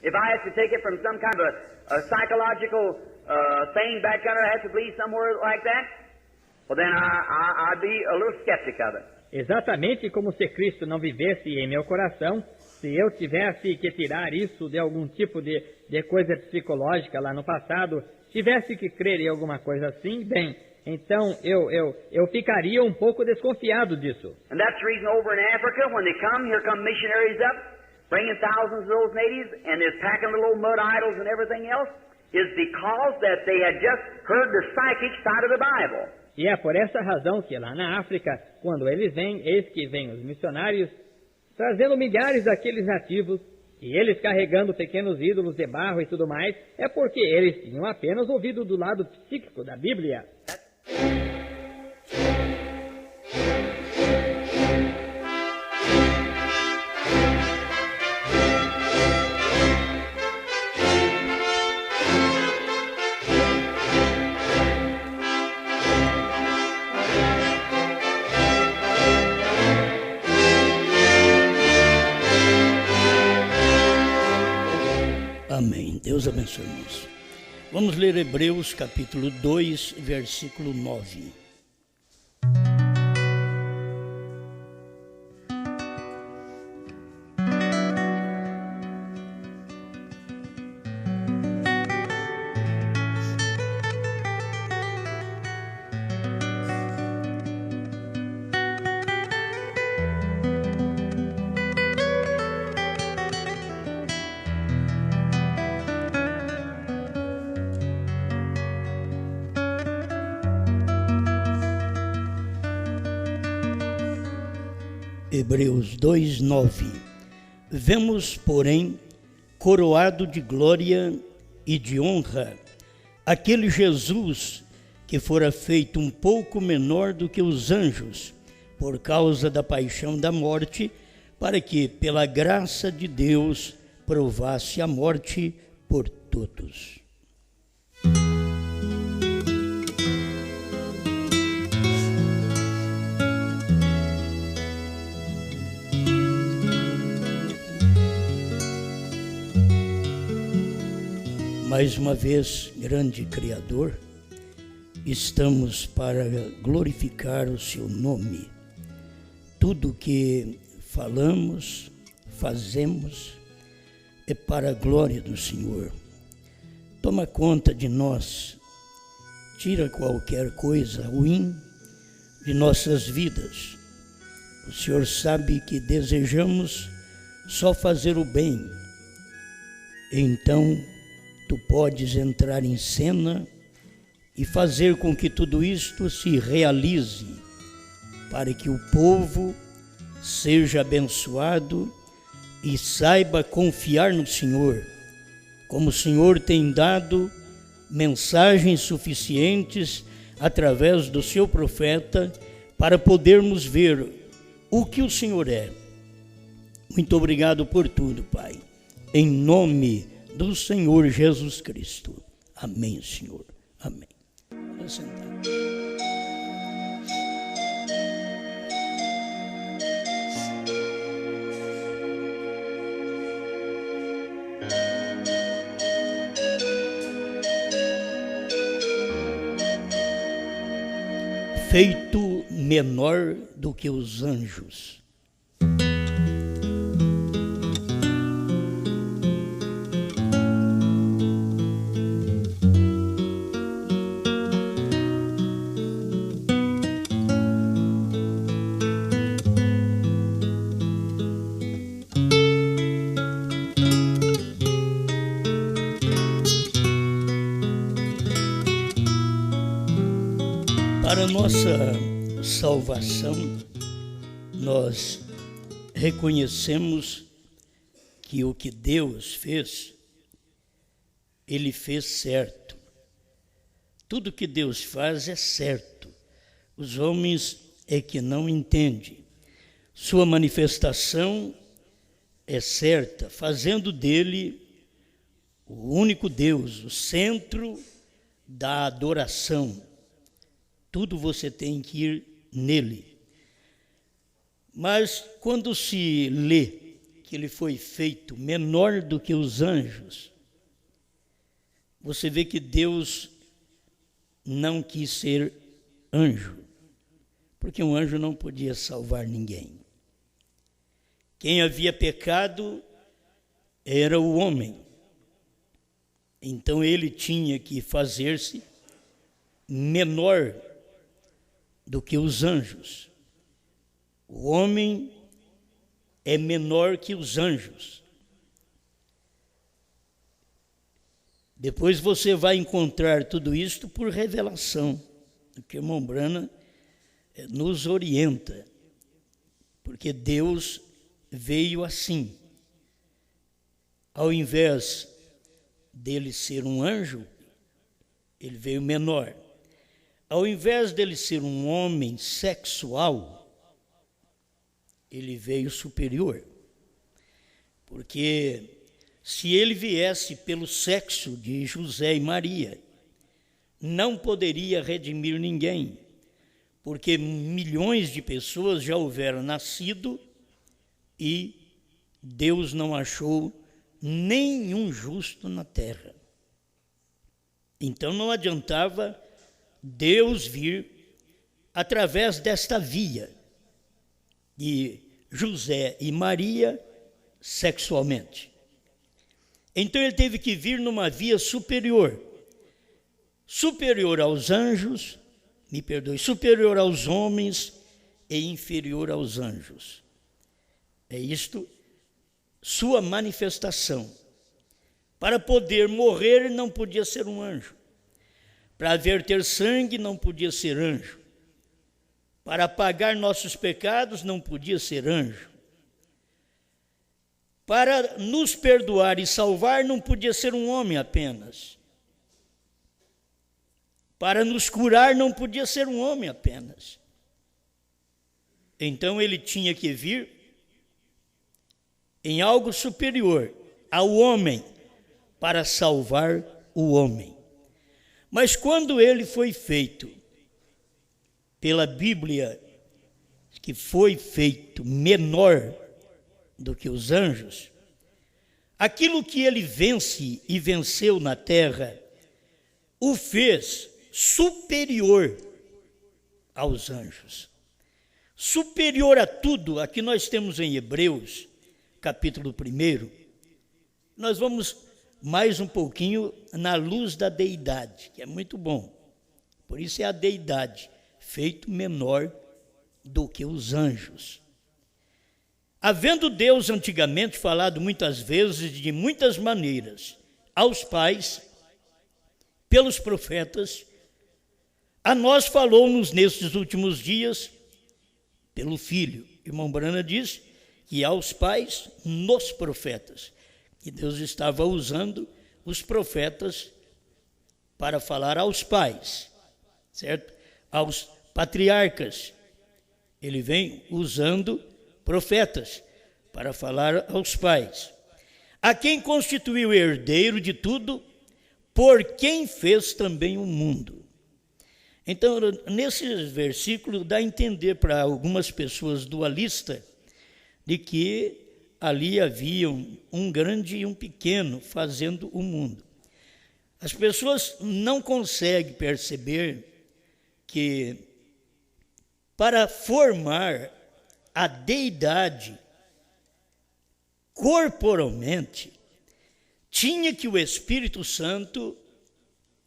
If I have to take it from some kind of a psychological thing back under, I have to believe somewhere like that, well then I'd be a little skeptic of it. Exatamente como se Cristo não vivesse em meu coração, se eu tivesse que tirar isso de algum tipo de coisa psicológica lá no passado, tivesse que crer em alguma coisa assim, bem, então eu ficaria um pouco desconfiado disso. And that's the reason over in Africa, when they come, here come missionaries up, bringing thousands of those natives, and they're packing the little mud idols and everything else, is because that they had just heard the psychic side of the Bible. E é por essa razão que lá na África, quando eles vêm, eis que vêm os missionários, trazendo milhares daqueles nativos, e eles carregando pequenos ídolos de barro e tudo mais, é porque eles tinham apenas ouvido do lado psíquico da Bíblia. Amém. Deus abençoe, irmãos. Vamos ler Hebreus capítulo 2, versículo 9. Hebreus 2, 9. Vemos, porém, coroado de glória e de honra, aquele Jesus que fora feito um pouco menor do que os anjos, por causa da paixão da morte, para que, pela graça de Deus, provasse a morte por todos. Mais uma vez, grande Criador, estamos para glorificar o Seu nome. Tudo que falamos, fazemos, é para a glória do Senhor. Toma conta de nós, tira qualquer coisa ruim de nossas vidas. O Senhor sabe que desejamos só fazer o bem. Então, Tu podes entrar em cena e fazer com que tudo isto se realize, para que o povo seja abençoado e saiba confiar no Senhor, como o Senhor tem dado mensagens suficientes através do seu profeta para podermos ver o que o Senhor é. Muito obrigado por tudo, Pai. Em nome do Senhor Jesus Cristo. Amém, Senhor. Amém. Vamos sentar. Feito menor do que os anjos. Para nossa salvação, nós reconhecemos que o que Deus fez, Ele fez certo. Tudo que Deus faz é certo. Os homens é que não entendem. Sua manifestação é certa, fazendo dele o único Deus, o centro da adoração. Tudo você tem que ir nele. Mas quando se lê que ele foi feito menor do que os anjos, você vê que Deus não quis ser anjo, porque um anjo não podia salvar ninguém. Quem havia pecado era o homem. Então ele tinha que fazer-se menor do que os anjos. O homem é menor que os anjos. Depois você vai encontrar tudo isto por revelação, que o irmão Branham nos orienta, porque Deus veio assim. Ao invés dele ser um anjo, ele veio menor. Ao invés dele ser um homem sexual, ele veio superior. Porque se ele viesse pelo sexo de José e Maria, não poderia redimir ninguém, porque milhões de pessoas já houveram nascido e Deus não achou nenhum justo na terra. Então não adiantava Deus vir através desta via de José e Maria sexualmente. Então ele teve que vir numa via superior, superior aos anjos, superior aos homens e inferior aos anjos. É isto, sua manifestação. Para poder morrer, não podia ser um anjo. Para verter sangue, não podia ser anjo. Para apagar nossos pecados, não podia ser anjo. Para nos perdoar e salvar, não podia ser um homem apenas. Para nos curar, não podia ser um homem apenas. Então ele tinha que vir em algo superior ao homem, para salvar o homem. Mas quando ele foi feito, pela Bíblia, que foi feito menor do que os anjos, aquilo que ele vence e venceu na terra, o fez superior aos anjos, superior a tudo. Aqui nós temos em Hebreus, capítulo 1, nós vamos mais um pouquinho na luz da deidade, que é muito bom. Por isso é a deidade, feito menor do que os anjos. Havendo Deus antigamente falado muitas vezes, de muitas maneiras, aos pais, pelos profetas, a nós falou-nos nestes últimos dias, pelo Filho. Irmão Branham diz que aos pais, nos profetas. E Deus estava usando os profetas para falar aos pais, certo? Aos patriarcas. Ele vem usando profetas para falar aos pais. A quem constituiu herdeiro de tudo, por quem fez também o mundo. Então, nesse versículo, dá a entender para algumas pessoas dualistas de que ali havia um grande e um pequeno fazendo o mundo. As pessoas não conseguem perceber que para formar a deidade corporalmente, tinha que o Espírito Santo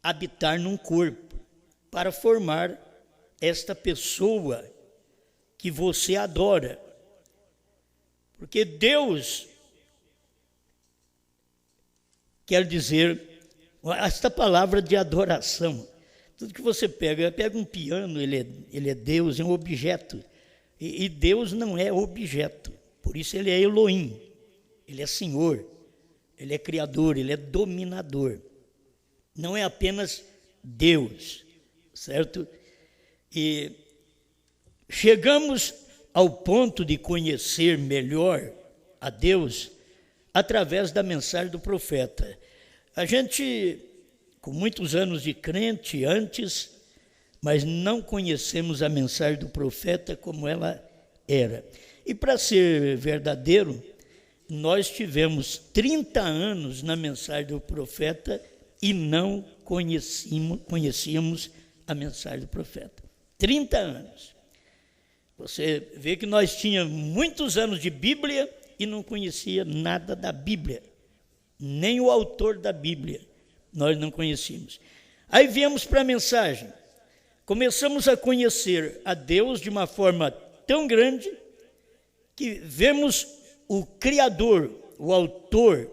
habitar num corpo para formar esta pessoa que você adora. Porque Deus quer dizer, esta palavra de adoração, tudo que você pega um piano, ele é Deus, é um objeto, e Deus não é objeto, por isso ele é Elohim, ele é Senhor, ele é Criador, ele é dominador, não é apenas Deus, certo? E chegamos ao ponto de conhecer melhor a Deus através da mensagem do profeta. A gente, com muitos anos de crente antes, mas não conhecemos a mensagem do profeta como ela era. E para ser verdadeiro, nós tivemos 30 anos na mensagem do profeta e não conhecíamos a mensagem do profeta. 30 anos. Você vê que nós tínhamos muitos anos de Bíblia e não conhecia nada da Bíblia. Nem o autor da Bíblia nós não conhecíamos. Aí viemos para a mensagem. Começamos a conhecer a Deus de uma forma tão grande que vemos o Criador, o autor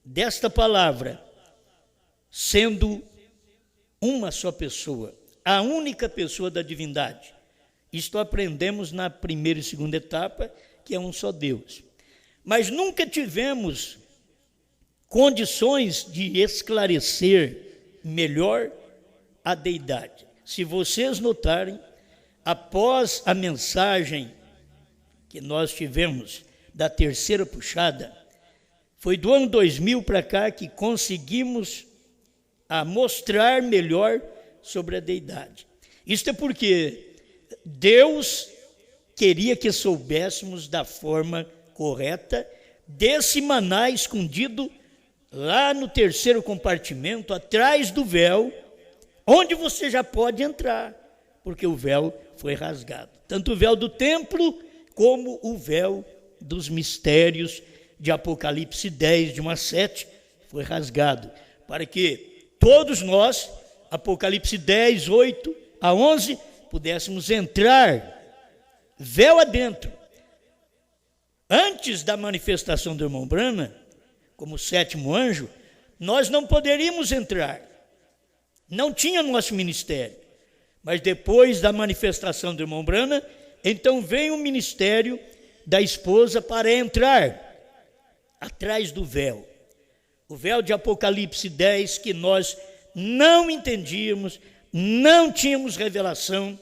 desta palavra, sendo uma só pessoa, a única pessoa da divindade. Isto aprendemos na primeira e segunda etapa, que é um só Deus. Mas nunca tivemos condições de esclarecer melhor a deidade. Se vocês notarem, após a mensagem que nós tivemos da terceira puxada, foi do ano 2000 para cá que conseguimos mostrar melhor sobre a deidade. Isto é porque Deus queria que soubéssemos da forma correta desse maná escondido lá no terceiro compartimento, atrás do véu, onde você já pode entrar, porque o véu foi rasgado. Tanto o véu do templo, como o véu dos mistérios de Apocalipse 10, de 1 a 7, foi rasgado, para que todos nós, Apocalipse 10, 8 a 11, pudéssemos entrar véu adentro. Antes da manifestação do irmão Branham, como sétimo anjo, nós não poderíamos entrar. Não tinha nosso ministério. Mas depois da manifestação do irmão Branham, então vem o ministério da esposa para entrar atrás do véu. O véu de Apocalipse 10, que nós não entendíamos, não tínhamos revelação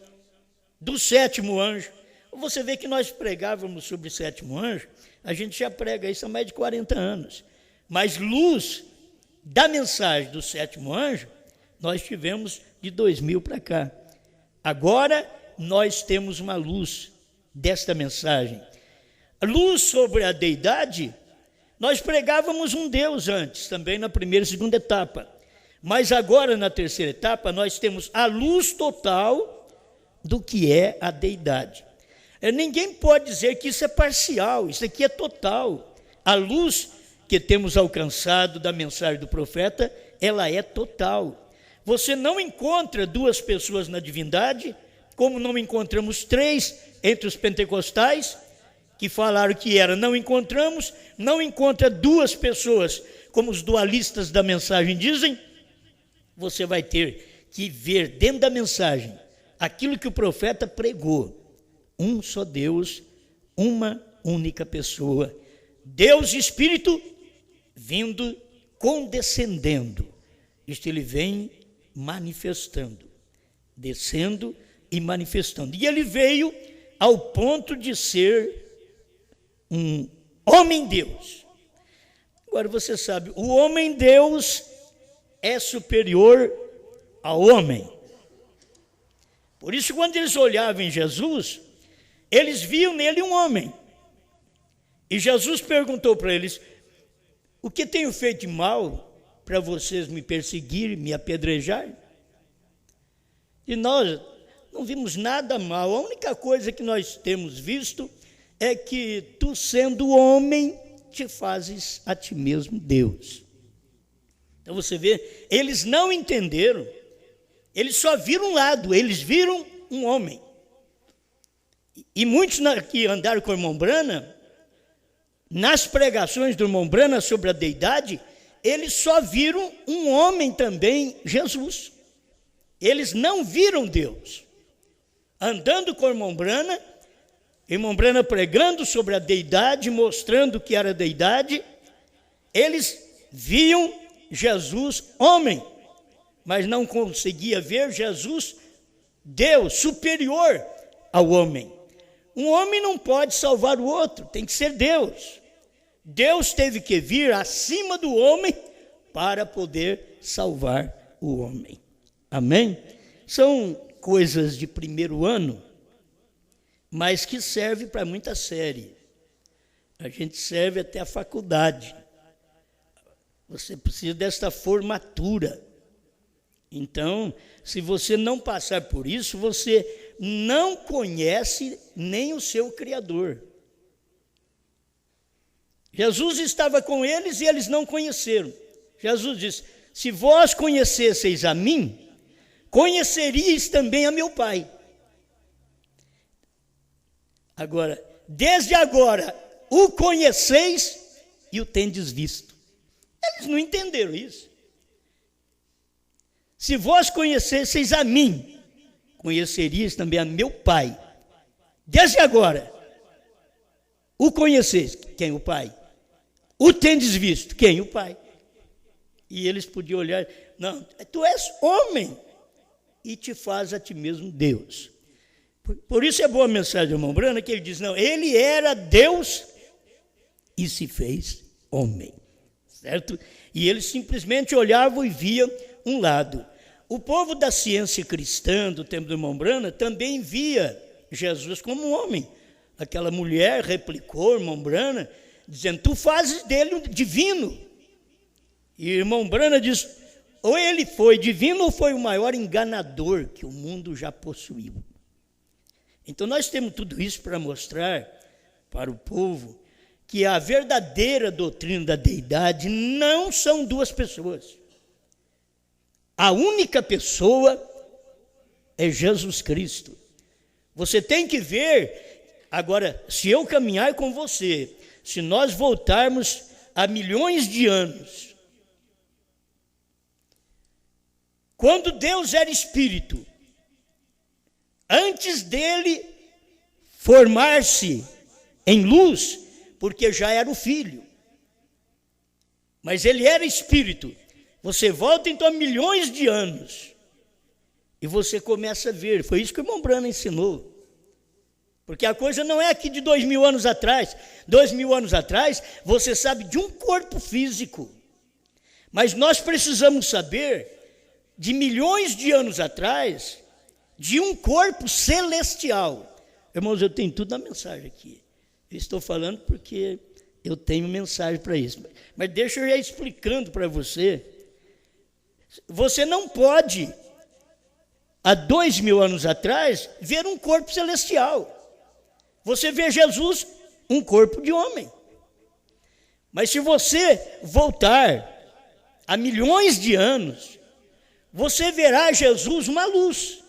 do sétimo anjo. Você vê que nós pregávamos sobre o sétimo anjo, a gente já prega isso há mais de 40 anos. Mas luz da mensagem do sétimo anjo, nós tivemos de 2000 para cá. Agora nós temos uma luz desta mensagem. A luz sobre a deidade, nós pregávamos um Deus antes, também na primeira e segunda etapa. Mas agora, na terceira etapa, nós temos a luz total do que é a deidade. Ninguém pode dizer que isso é parcial, isso aqui é total. A luz que temos alcançado da mensagem do profeta, ela é total. Você não encontra duas pessoas na divindade, como não encontramos três entre os pentecostais, que falaram que era, não encontramos, não encontra duas pessoas, como os dualistas da mensagem dizem. Você vai ter que ver dentro da mensagem aquilo que o profeta pregou. Um só Deus, uma única pessoa. Deus Espírito vindo, condescendendo. Isto ele vem manifestando, descendo e manifestando. E ele veio ao ponto de ser um homem-deus. Agora você sabe, o homem-deus é superior ao homem. Por isso, quando eles olhavam em Jesus, eles viam nele um homem. E Jesus perguntou para eles: o que tenho feito de mal para vocês me perseguirem, me apedrejarem? E nós não vimos nada mal. A única coisa que nós temos visto é que tu, sendo homem, te fazes a ti mesmo Deus. Então você vê, eles não entenderam, eles só viram um lado, eles viram um homem. E muitos que andaram com o irmão Branham, nas pregações do irmão Branham sobre a deidade, eles só viram um homem também, Jesus. Eles não viram Deus. Andando com o irmão Branham pregando sobre a deidade, mostrando que era a deidade, eles viam Jesus homem, mas não conseguia ver Jesus Deus, superior ao homem. Um homem não pode salvar o outro, tem que ser Deus. Deus teve que vir acima do homem para poder salvar o homem. Amém? São coisas de primeiro ano, mas que serve para muita série. A gente serve até a faculdade. Você precisa desta formatura. Então, se você não passar por isso, você não conhece nem o seu Criador. Jesus estava com eles e eles não conheceram. Jesus disse: se vós conhecesseis a mim, conheceríeis também a meu Pai. Agora, desde agora, o conheceis e o tendes visto. Eles não entenderam isso. Se vós conhecesseis a mim, conheceríeis também a meu Pai. Desde agora, o conheceis, quem? O Pai. O tendes visto, quem? O Pai. E eles podiam olhar: não, tu és homem e te faz a ti mesmo Deus. Por isso é boa a mensagem do irmão Brana, que ele diz: não, ele era Deus e se fez homem, certo? E eles simplesmente olhavam e viam um lado. O povo da ciência cristã do tempo do irmão Brana também via Jesus como um homem. Aquela mulher replicou ao irmão Brana, dizendo: tu fazes dele um divino. E o irmão Brana diz: ou ele foi divino ou foi o maior enganador que o mundo já possuiu. Então nós temos tudo isso para mostrar para o povo que a verdadeira doutrina da deidade não são duas pessoas. A única pessoa é Jesus Cristo. Você tem que ver, agora, se eu caminhar com você, se nós voltarmos a milhões de anos, quando Deus era Espírito, antes dele formar-se em luz, porque já era o Filho, mas ele era Espírito. Você volta então a milhões de anos e você começa a ver. Foi isso que o irmão Brana ensinou. Porque a coisa não é aqui de 2000 anos atrás. 2000 anos atrás, você sabe de um corpo físico. Mas nós precisamos saber, de milhões de anos atrás, de um corpo celestial. Irmãos, eu tenho tudo na mensagem aqui. Eu estou falando porque eu tenho mensagem para isso. Mas deixa eu ir explicando para você. Você não pode, há 2000 anos atrás, ver um corpo celestial. Você vê Jesus, um corpo de homem. Mas se você voltar a milhões de anos, você verá Jesus uma luz.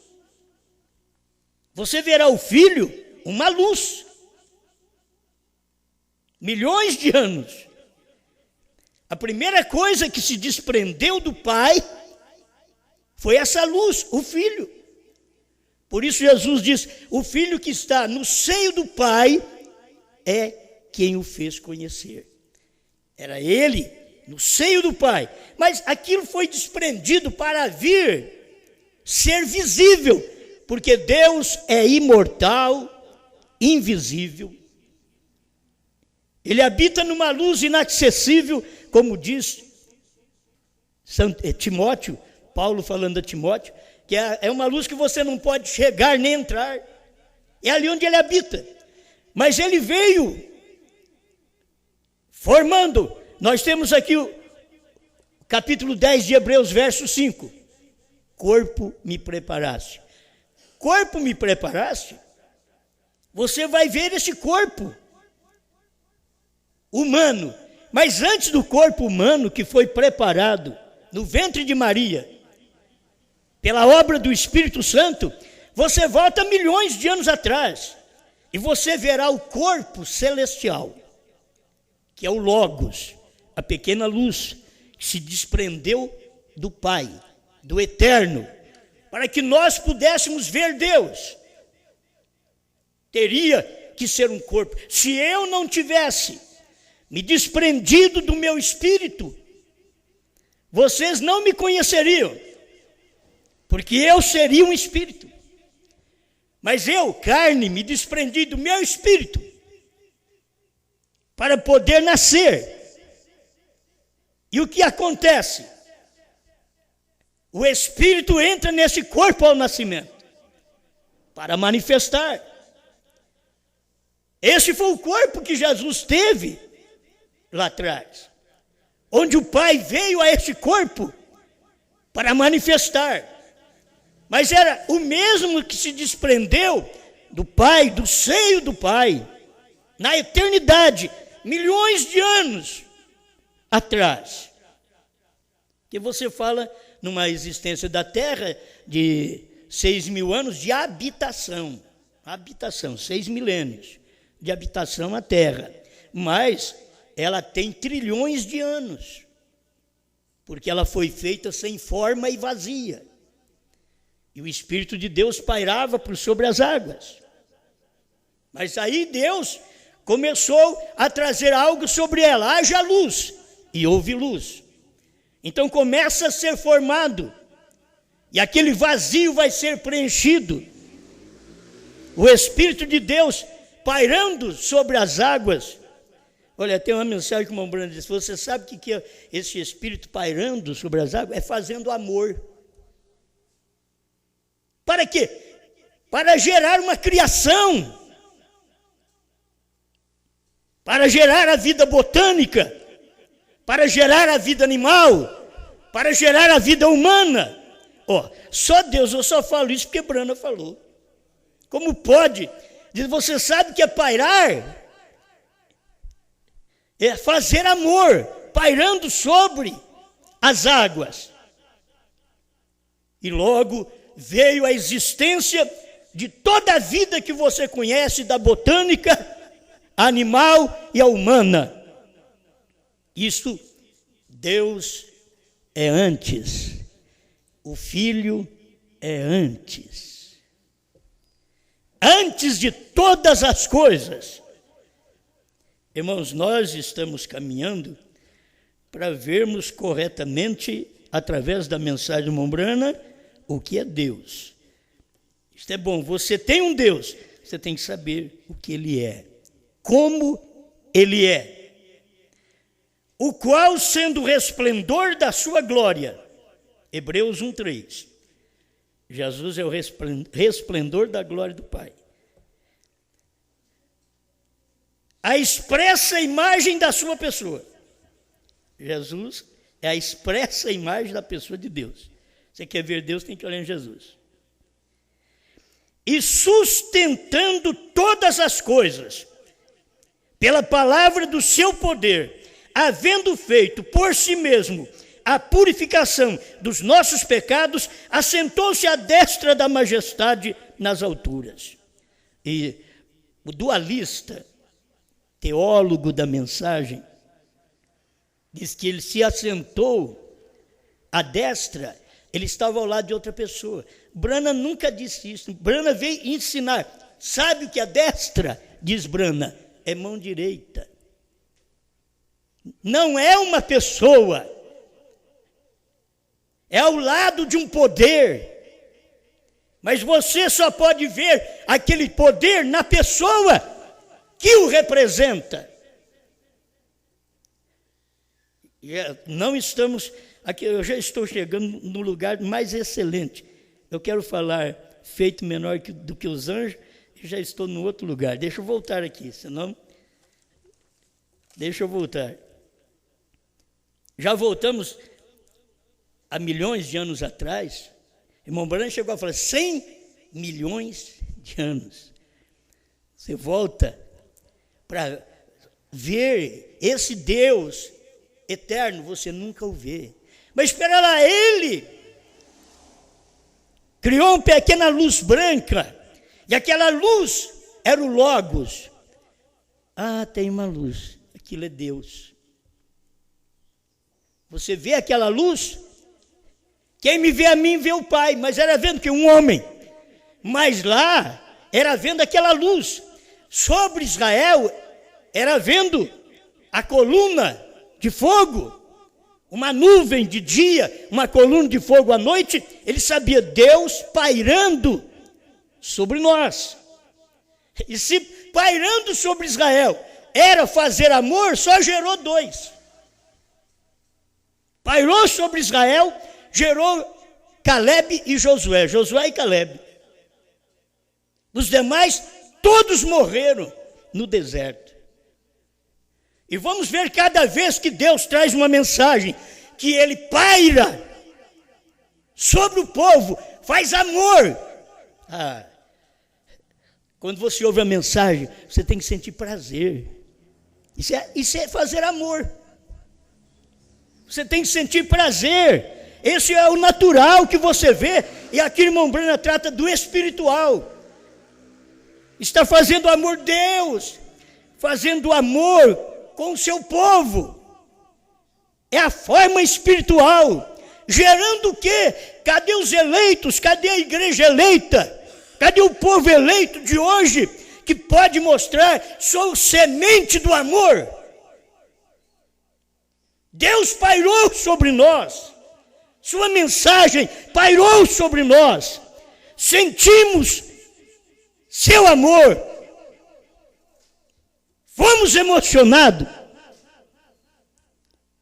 Você verá o Filho uma luz. Milhões de anos. A primeira coisa que se desprendeu do Pai foi essa luz, o Filho. Por isso Jesus diz: o Filho que está no seio do Pai é quem o fez conhecer. Era ele no seio do Pai. Mas aquilo foi desprendido para vir ser visível, porque Deus é imortal, invisível. Ele habita numa luz inacessível, como diz Timóteo, Paulo falando a Timóteo, que é uma luz que você não pode chegar nem entrar. É ali onde ele habita. Mas ele veio formando. Nós temos aqui o capítulo 10 de Hebreus, verso 5. Corpo me preparaste. Corpo me preparaste? Você vai ver esse corpo humano. Mas antes do corpo humano que foi preparado no ventre de Maria, pela obra do Espírito Santo, você volta milhões de anos atrás e você verá o corpo celestial, que é o Logos, a pequena luz que se desprendeu do Pai, do Eterno, para que nós pudéssemos ver Deus. Teria que ser um corpo. Se eu não tivesse me desprendido do meu espírito, vocês não me conheceriam, porque eu seria um espírito. Mas eu, carne, me desprendi do meu espírito para poder nascer. E o que acontece? O espírito entra nesse corpo ao nascimento para manifestar. Esse foi o corpo que Jesus teve lá atrás, onde o Pai veio a esse corpo para manifestar. Mas era o mesmo que se desprendeu do Pai, do seio do Pai, na eternidade, milhões de anos atrás. Que você fala numa existência da Terra de 6.000 anos de habitação. Habitação, 6 milênios de habitação à Terra. Mas ela tem trilhões de anos, porque ela foi feita sem forma e vazia. E o Espírito de Deus pairava por sobre as águas. Mas aí Deus começou a trazer algo sobre ela. Haja luz, e houve luz. Então começa a ser formado, e aquele vazio vai ser preenchido. O Espírito de Deus pairando sobre as águas. Olha, tem uma mensagem que o irmão Brando disse: você sabe o que é esse Espírito pairando sobre as águas? É fazendo amor. Para quê? Para gerar uma criação, para gerar a vida botânica, para gerar a vida animal, para gerar a vida humana. Só Deus, eu só falo isso porque Brana falou. Como pode? Diz, você sabe que é pairar? É fazer amor, pairando sobre as águas. E logo veio a existência de toda a vida que você conhece, da botânica, animal e a humana. Isso, Deus é antes, o Filho é antes. Antes de todas as coisas. Irmãos, nós estamos caminhando para vermos corretamente, através da mensagem de Mombrana, o que é Deus. Isto é bom, você tem um Deus, você tem que saber o que Ele é, como Ele é, o qual, sendo o resplendor da sua glória, Hebreus 1:3, Jesus é o resplendor da glória do Pai, a expressa imagem da sua pessoa. Jesus é a expressa imagem da pessoa de Deus. Você quer ver Deus, tem que olhar em Jesus. E sustentando todas as coisas, pela palavra do seu poder, havendo feito por si mesmo a purificação dos nossos pecados, assentou-se à destra da majestade nas alturas. E o dualista, teólogo da mensagem, diz que ele se assentou à destra, ele estava ao lado de outra pessoa. Brana nunca disse isso. Brana veio ensinar. Sabe o que é destra? Diz Brana, é mão direita. Não é uma pessoa, é ao lado de um poder. Mas você só pode ver aquele poder na pessoa que o representa. Não estamos aqui, eu já estou chegando no lugar mais excelente. Eu quero falar feito menor do que os anjos, e já estou no outro lugar. Deixa eu voltar aqui, senão... Deixa eu voltar. Já voltamos há milhões de anos atrás. Irmão Branco chegou a falar 100 milhões de anos. Você volta para ver esse Deus eterno, você nunca o vê. Mas espera lá, ele criou uma pequena luz branca, e aquela luz era o Logos. Ah, tem uma luz, aquilo é Deus. Você vê aquela luz? Quem me vê a mim, vê o Pai. Mas era vendo que um homem. Mas lá, era vendo aquela luz. Sobre Israel, era vendo a coluna de fogo. Uma nuvem de dia, uma coluna de fogo à noite. Ele sabia Deus pairando sobre nós. E se pairando sobre Israel era fazer amor, só gerou dois. Pairou sobre Israel, gerou Caleb e Josué. Josué e Caleb. Os demais, todos morreram. no deserto. E vamos ver cada vez que Deus traz uma mensagem, que Ele paira sobre o povo, faz amor. Quando você ouve a mensagem, você tem que sentir prazer. Isso é fazer amor. Você tem que sentir prazer. Esse é o natural que você vê. E aqui, irmão Brana, trata do espiritual. Está fazendo amor Deus, fazendo amor com o seu povo. É a forma espiritual. Gerando o quê? Cadê os eleitos? Cadê a igreja eleita? Cadê o povo eleito de hoje que pode mostrar, sou semente do amor? Deus pairou sobre nós. Sua mensagem pairou sobre nós. Sentimos seu amor. Fomos emocionados.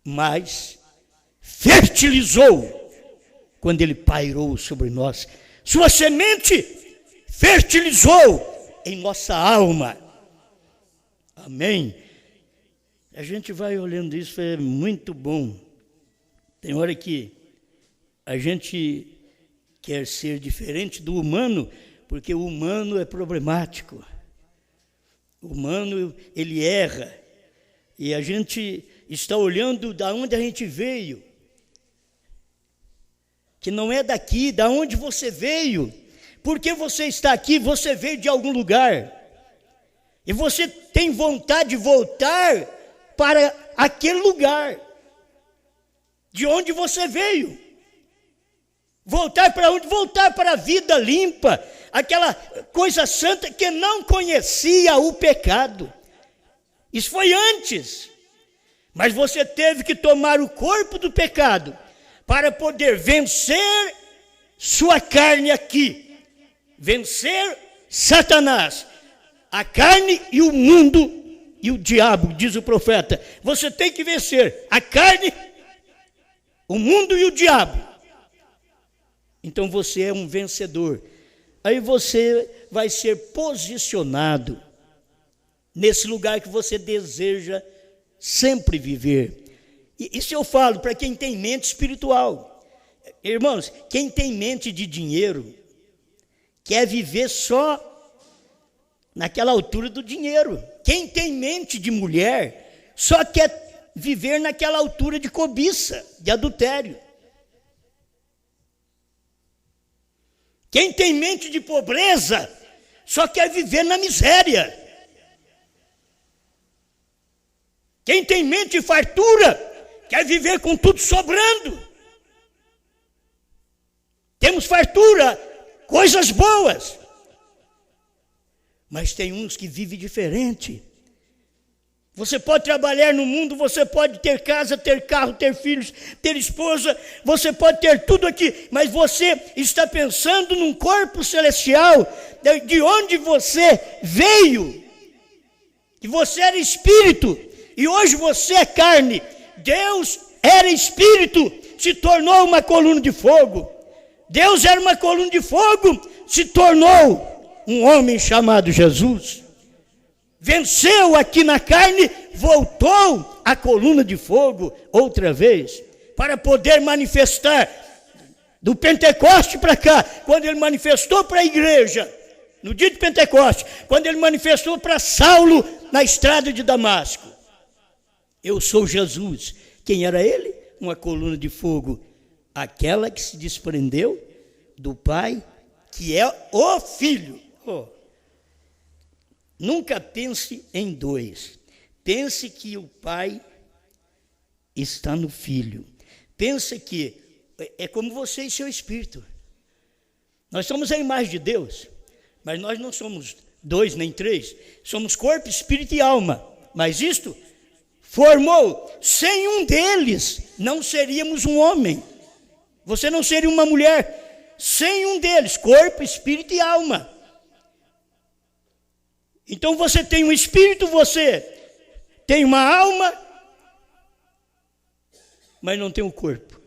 Mas fertilizou quando Ele pairou sobre nós. Sua semente fertilizou em nossa alma. Amém. A gente vai olhando isso, é muito bom. Tem hora que a gente quer ser diferente do humano, porque o humano é problemático. O humano, ele erra. E a gente está olhando da onde a gente veio. Que não é daqui, da onde você veio. Porque você está aqui, você veio de algum lugar. E você tem vontade de voltar para aquele lugar de onde você veio. Voltar para onde? Voltar para a vida limpa, aquela coisa santa que não conhecia o pecado. Isso foi antes. Mas você teve que tomar o corpo do pecado para poder vencer sua carne aqui. Vencer Satanás, a carne e o mundo e o diabo, diz o profeta. Você tem que vencer a carne, o mundo e o diabo. Então você é um vencedor. Aí você vai ser posicionado nesse lugar que você deseja sempre viver. E isso eu falo para quem tem mente espiritual. Irmãos, quem tem mente de dinheiro quer viver só naquela altura do dinheiro. Quem tem mente de mulher só quer viver naquela altura de cobiça, de adultério. Quem tem mente de pobreza só quer viver na miséria. Quem tem mente de fartura quer viver com tudo sobrando. Temos fartura, coisas boas. Mas tem uns que vivem diferente. Você pode trabalhar no mundo, você pode ter casa, ter carro, ter filhos, ter esposa, você pode ter tudo aqui, mas você está pensando num corpo celestial, de onde você veio, que você era espírito, e hoje você é carne. Deus era espírito, se tornou uma coluna de fogo. Deus era uma coluna de fogo, se tornou um homem chamado Jesus. Venceu aqui na carne, voltou à coluna de fogo outra vez, para poder manifestar do Pentecoste para cá, quando ele manifestou para a igreja, no dia de Pentecoste, quando ele manifestou para Saulo na estrada de Damasco. Eu sou Jesus. Quem era ele? Uma coluna de fogo, aquela que se desprendeu do Pai, que é o Filho. Nunca pense em dois. Pense que o Pai está no Filho. Pense que é como você e seu Espírito. Nós somos a imagem de Deus, mas nós não somos dois nem três. Somos corpo, espírito e alma. Mas isto formou. Sem um deles, não seríamos um homem. Você não seria uma mulher. Sem um deles, corpo, espírito e alma. Então você tem um espírito, você tem uma alma, mas não tem um corpo.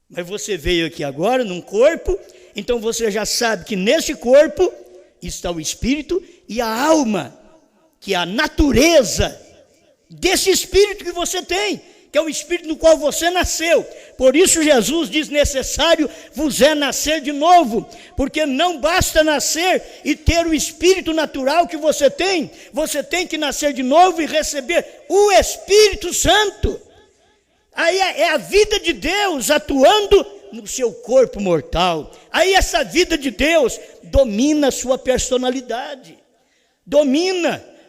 Mas você veio aqui agora num corpo, então você já sabe que nesse corpo está o espírito e a alma, que é a natureza desse espírito que você tem, que é o espírito no qual você nasceu. Por isso Jesus diz: necessário vos é nascer de novo, porque não basta nascer e ter o espírito natural que você tem que nascer de novo e receber o Espírito Santo. Aí é a vida de Deus atuando no seu corpo mortal. Aí essa vida de Deus domina a sua personalidade,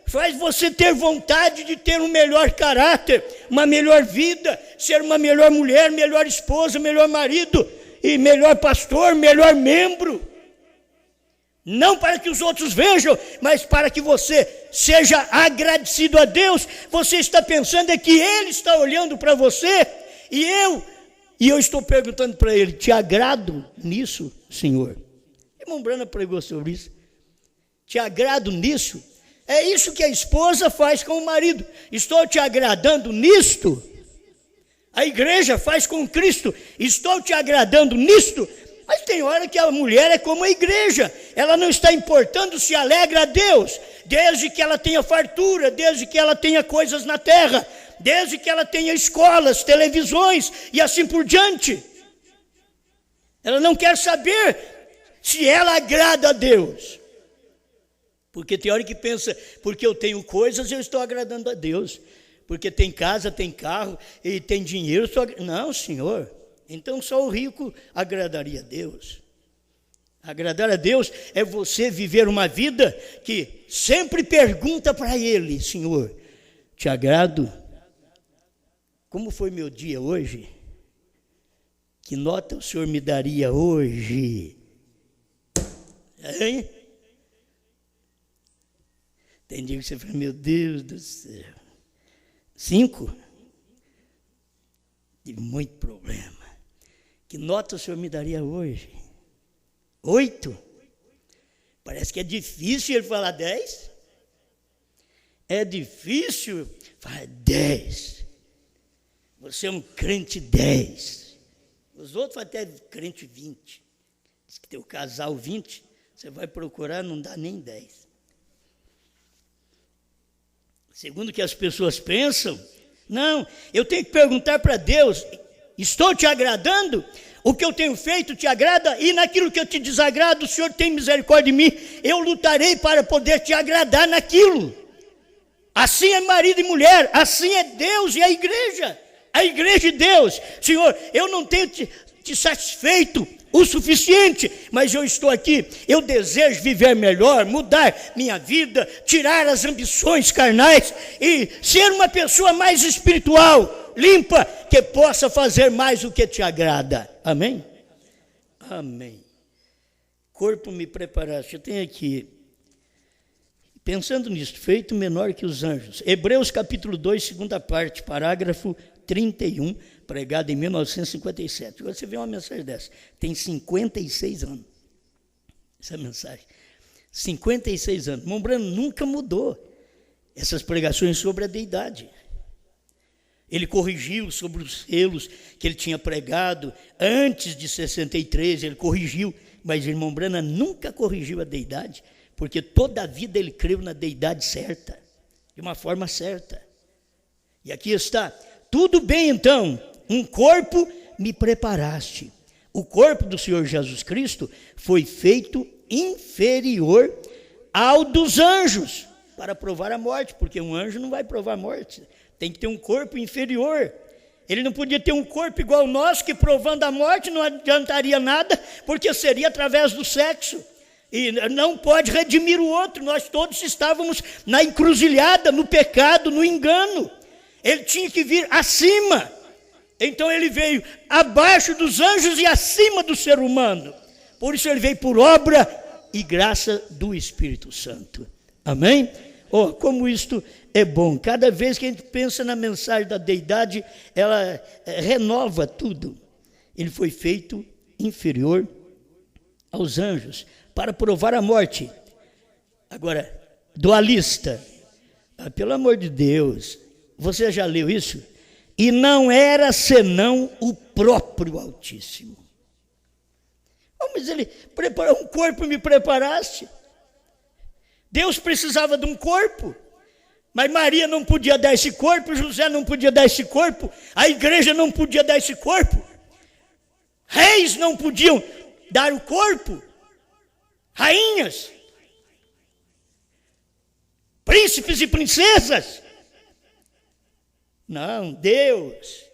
faz você ter vontade de ter um melhor caráter, uma melhor vida, ser uma melhor mulher, melhor esposa, melhor marido, e melhor pastor, melhor membro. Não para que os outros vejam, mas para que você seja agradecido a Deus. Você está pensando é que Ele está olhando para você, e eu estou perguntando para Ele: te agrado nisso, Senhor? Irmão Brana pregou sobre isso. Te agrado nisso? É isso que a esposa faz com o marido. Estou te agradando nisto? A igreja faz com Cristo. Estou te agradando nisto? Mas tem hora que a mulher é como a igreja. Ela não está importando se alegra a Deus, desde que ela tenha fartura, desde que ela tenha coisas na terra, desde que ela tenha escolas, televisões e assim por diante. Ela não quer saber se ela agrada a Deus. Porque tem hora que pensa: porque eu tenho coisas, eu estou agradando a Deus. Porque tem casa, tem carro e tem dinheiro. Não, Senhor. Então só o rico agradaria a Deus. Agradar a Deus é você viver uma vida que sempre pergunta para Ele: Senhor, te agrado? Como foi meu dia hoje? Que nota o Senhor me daria hoje? Hein? Tem dia que você fala: meu Deus do céu, 5? Tive muito problema. Que nota o Senhor me daria hoje? 8? Parece que é difícil ele falar 10. É difícil falar 10. Você é um crente 10. Os outros falam até crente 20. Diz que tem o casal 20. Você vai procurar, não dá nem 10. Segundo o que as pessoas pensam, não, eu tenho que perguntar para Deus: estou te agradando? O que eu tenho feito te agrada? E naquilo que eu te desagrado, o Senhor tem misericórdia de mim. Eu lutarei para poder te agradar naquilo. Assim é marido e mulher, assim é Deus e a igreja de Deus. Senhor, eu não tenho te satisfeito o suficiente, mas eu estou aqui, eu desejo viver melhor, mudar minha vida, tirar as ambições carnais e ser uma pessoa mais espiritual, limpa, que possa fazer mais o que te agrada. Amém? Amém. Corpo me preparaste. Eu tenho aqui, pensando nisso, feito menor que os anjos. Hebreus capítulo 2, segunda parte, parágrafo 31, pregado em 1957. Agora você vê uma mensagem dessa, tem 56 anos, essa mensagem, 56 anos. Irmão Brano nunca mudou essas pregações sobre a deidade. Ele corrigiu sobre os selos que ele tinha pregado antes de 63, ele corrigiu, mas o irmão Brana nunca corrigiu a deidade, porque toda a vida ele creu na deidade certa, de uma forma certa. E aqui está: tudo bem então, um corpo me preparaste. O corpo do Senhor Jesus Cristo foi feito inferior ao dos anjos, para provar a morte, porque um anjo não vai provar a morte, tem que ter um corpo inferior. Ele não podia ter um corpo igual ao nosso, que provando a morte não adiantaria nada, porque seria através do sexo, e não pode redimir o outro. Nós todos estávamos na encruzilhada, no pecado, no engano. Ele tinha que vir acima. Então ele veio abaixo dos anjos e acima do ser humano. Por isso ele veio por obra e graça do Espírito Santo. Amém? Oh, como isto é bom. Cada vez que a gente pensa na mensagem da deidade, ela renova tudo. Ele foi feito inferior aos anjos para provar a morte. Agora, dualista. Pelo amor de Deus, você já leu isso? E não era senão o próprio Altíssimo. Oh, mas ele preparou um corpo, me preparaste. Deus precisava de um corpo, mas Maria não podia dar esse corpo, José não podia dar esse corpo, a igreja não podia dar esse corpo, reis não podiam dar o corpo, rainhas, príncipes e princesas. Não, Deus,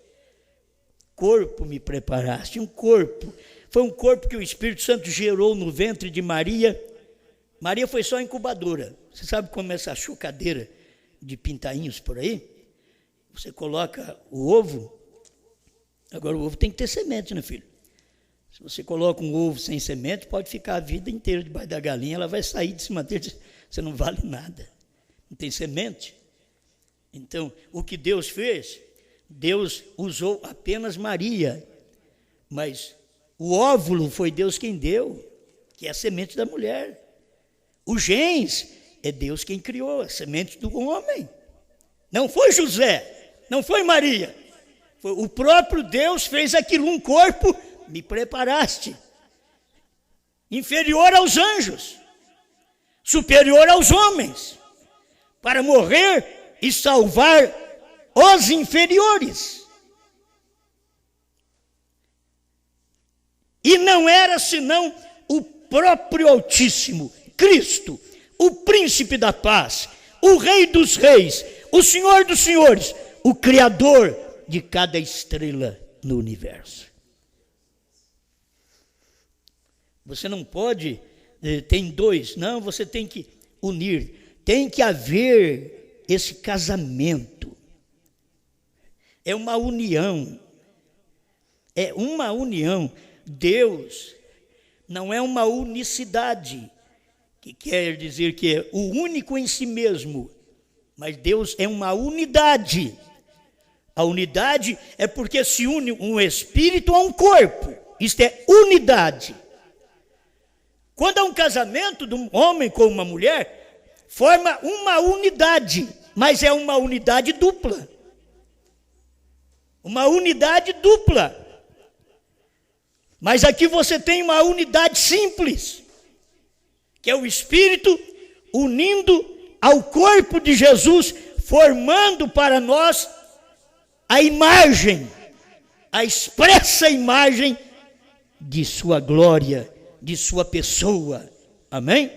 corpo me preparaste, um corpo. Foi um corpo que o Espírito Santo gerou no ventre de Maria. Maria foi só incubadora. Você sabe como é essa chocadeira de pintainhos por aí? Você coloca o ovo, agora o ovo tem que ter semente, né, filho? Se você coloca um ovo sem semente, pode ficar a vida inteira debaixo da galinha, ela vai sair de cima dele, você não vale nada, não tem semente. Então, o que Deus fez, Deus usou apenas Maria, mas o óvulo foi Deus quem deu, que é a semente da mulher. Os genes é Deus quem criou, a semente do homem. Não foi José, não foi Maria. Foi o próprio Deus fez aquilo, um corpo, me preparaste. Inferior aos anjos, superior aos homens, para morrer e salvar os inferiores. E não era senão o próprio Altíssimo, Cristo, o príncipe da paz, o rei dos reis, o senhor dos senhores, o criador de cada estrela no universo. Você não pode, tem dois, não, você tem que unir, tem que haver esse casamento. É uma união, Deus não é uma unicidade, que quer dizer que é o único em si mesmo, mas Deus é uma unidade. A unidade é porque se une um espírito a um corpo, isto é unidade. Quando há um casamento de um homem com uma mulher, forma uma unidade, mas é uma unidade dupla. Uma unidade dupla. Mas aqui você tem uma unidade simples, que é o Espírito unindo ao corpo de Jesus, formando para nós a imagem, a expressa imagem de sua glória, de sua pessoa. Amém?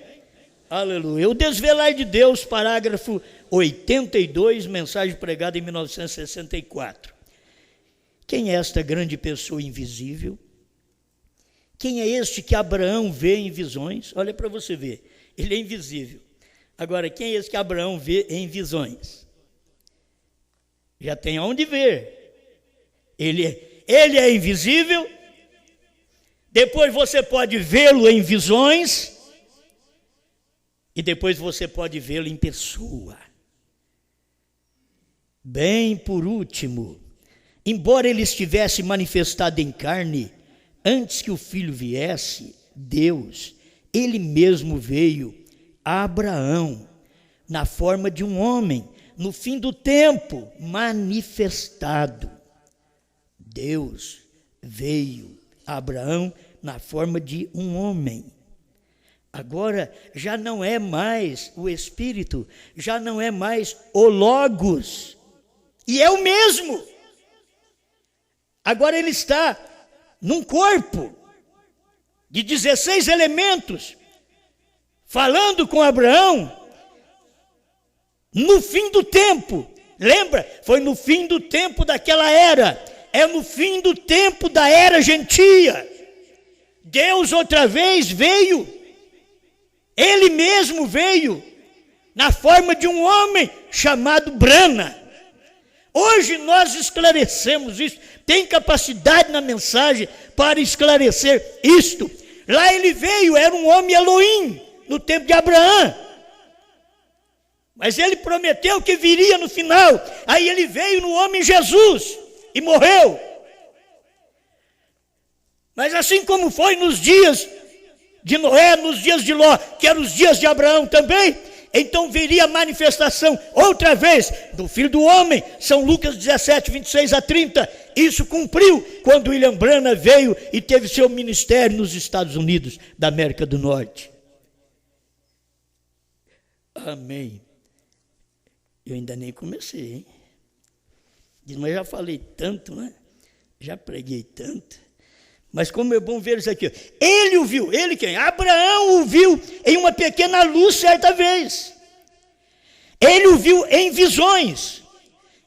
Aleluia. O Desvelar de Deus, parágrafo 82, mensagem pregada em 1964. Quem é esta grande pessoa invisível? Quem é este que Abraão vê em visões? Olha para você ver, ele é invisível. Agora, quem é esse que Abraão vê em visões? Já tem onde ver. Ele é invisível, depois você pode vê-lo em visões, e depois você pode vê-lo em pessoa. Bem por último, embora ele estivesse manifestado em carne, antes que o Filho viesse, Deus, ele mesmo veio a Abraão, na forma de um homem, no fim do tempo, manifestado. Deus veio a Abraão na forma de um homem. Agora, já não é mais o Espírito, já não é mais o Logos, e é o mesmo. Agora ele está num corpo de 16 elementos, falando com Abraão no fim do tempo. Lembra? Foi no fim do tempo daquela era. É no fim do tempo da era gentia. Deus outra vez veio. Ele mesmo veio na forma de um homem chamado Brana. Hoje nós esclarecemos isso. Tem capacidade na mensagem para esclarecer isto. Lá ele veio, era um homem Elohim, no tempo de Abraão. Mas ele prometeu que viria no final. Aí ele veio no homem Jesus e morreu. Mas assim como foi nos dias de Noé, nos dias de Ló, que eram os dias de Abraão também, então viria a manifestação outra vez do Filho do Homem. São Lucas 17, 26 a 30. Isso cumpriu quando William Branham veio e teve seu ministério nos Estados Unidos da América do Norte. Amém. Eu ainda nem comecei, hein? Mas já falei tanto, né? Já preguei tanto. Mas como é bom ver isso aqui. Ele o viu. Ele quem? Abraão o viu em uma pequena luz certa vez. Ele o viu em visões.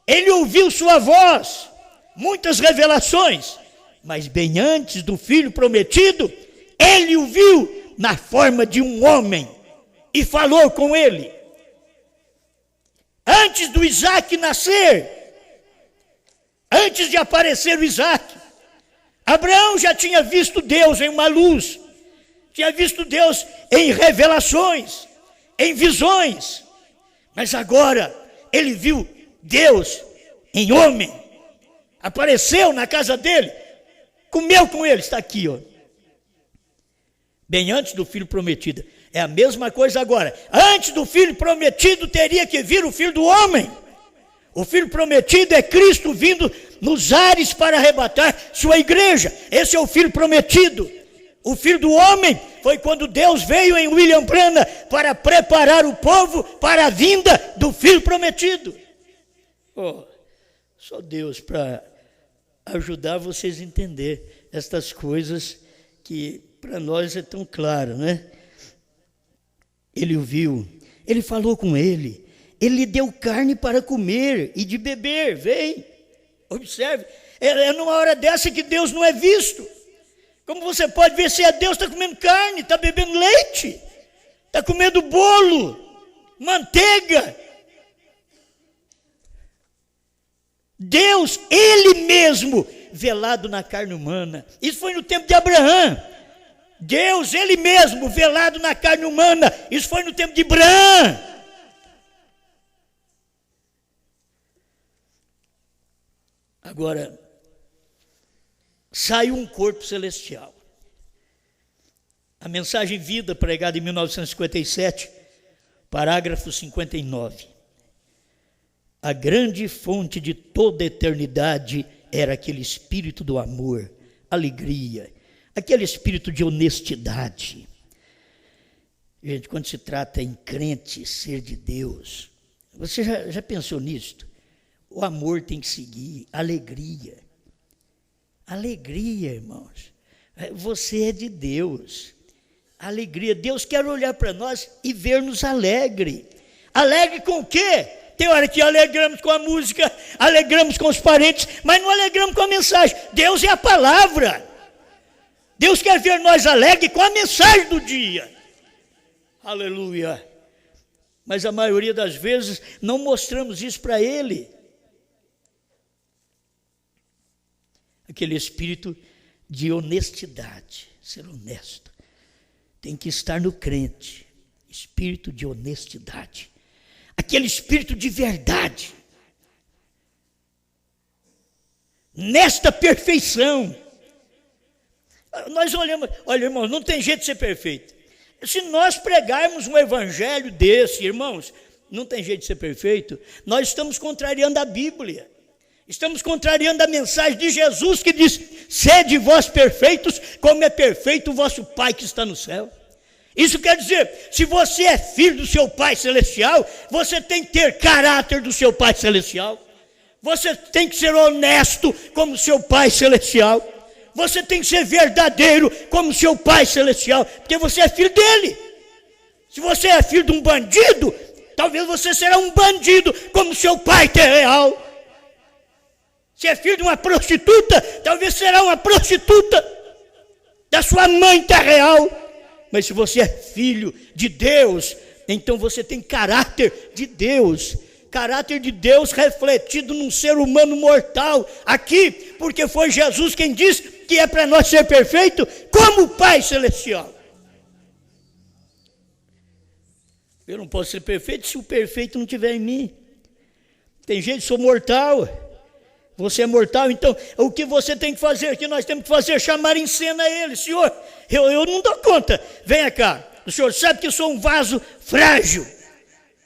Ele ouviu sua voz. Muitas revelações. Mas bem antes do filho prometido, ele o viu na forma de um homem e falou com ele. Antes do Isaac nascer, antes de aparecer o Isaac, Abraão já tinha visto Deus em uma luz, tinha visto Deus em revelações, em visões, mas agora ele viu Deus em homem, apareceu na casa dele, comeu com ele, está aqui, ó. Bem antes do filho prometido. É a mesma coisa agora. Antes do filho prometido teria que vir o filho do homem. O filho prometido é Cristo vindo nos ares para arrebatar sua igreja. Esse é o filho prometido. O filho do homem foi quando Deus veio em William Branham para preparar o povo para a vinda do filho prometido. Oh, só Deus para ajudar vocês a entender estas coisas que para nós é tão claro, né? Ele o viu, ele falou com ele, ele lhe deu carne para comer e de beber, vem, observe, é numa hora dessa que Deus não é visto. Como você pode ver se é Deus, está comendo carne, está bebendo leite, está comendo bolo, manteiga. Deus, ele mesmo, velado na carne humana. Isso foi no tempo de Abraão. Deus, ele mesmo, velado na carne humana. Isso foi no tempo de Abraão. Agora, saiu um corpo celestial. A mensagem Vida, pregada em 1957, parágrafo 59. A grande fonte de toda a eternidade era aquele espírito do amor, alegria, aquele espírito de honestidade. Gente, quando se trata em crente ser de Deus, você já pensou nisto? O amor tem que seguir, alegria. Alegria, irmãos. Você é de Deus. Alegria. Deus quer olhar para nós e ver-nos alegre. Alegre com o quê? Tem hora que alegramos com a música, alegramos com os parentes, mas não alegramos com a mensagem. Deus é a palavra. Deus quer ver nós alegres com a mensagem do dia. Aleluia. Mas a maioria das vezes não mostramos isso para Ele. Aquele espírito de honestidade, ser honesto, tem que estar no crente. Espírito de honestidade. Aquele espírito de verdade. Nesta perfeição. Nós olhamos, olha, irmãos, não tem jeito de ser perfeito. Se nós pregarmos um evangelho desse, irmãos, não tem jeito de ser perfeito, nós estamos contrariando a Bíblia. Estamos contrariando a mensagem de Jesus que diz: sede vós perfeitos, como é perfeito o vosso Pai que está no céu. Isso quer dizer, se você é filho do seu Pai Celestial, você tem que ter caráter do seu Pai Celestial. Você tem que ser honesto como seu Pai Celestial. Você tem que ser verdadeiro como seu Pai Celestial, porque você é filho dele. Se você é filho de um bandido, talvez você será um bandido como seu Pai terrenal. Se é filho de uma prostituta, talvez será uma prostituta da sua mãe terrenal. Mas se você é filho de Deus, então você tem caráter de Deus. Caráter de Deus refletido num ser humano mortal aqui, porque foi Jesus quem disse que é para nós ser perfeito como o Pai Celestial. Eu não posso ser perfeito se o perfeito não estiver em mim. Tem jeito, sou mortal. Você é mortal, então o que você tem que fazer, o que nós temos que fazer, é chamar em cena Ele. Senhor, eu não dou conta, venha cá, o Senhor sabe que eu sou um vaso frágil,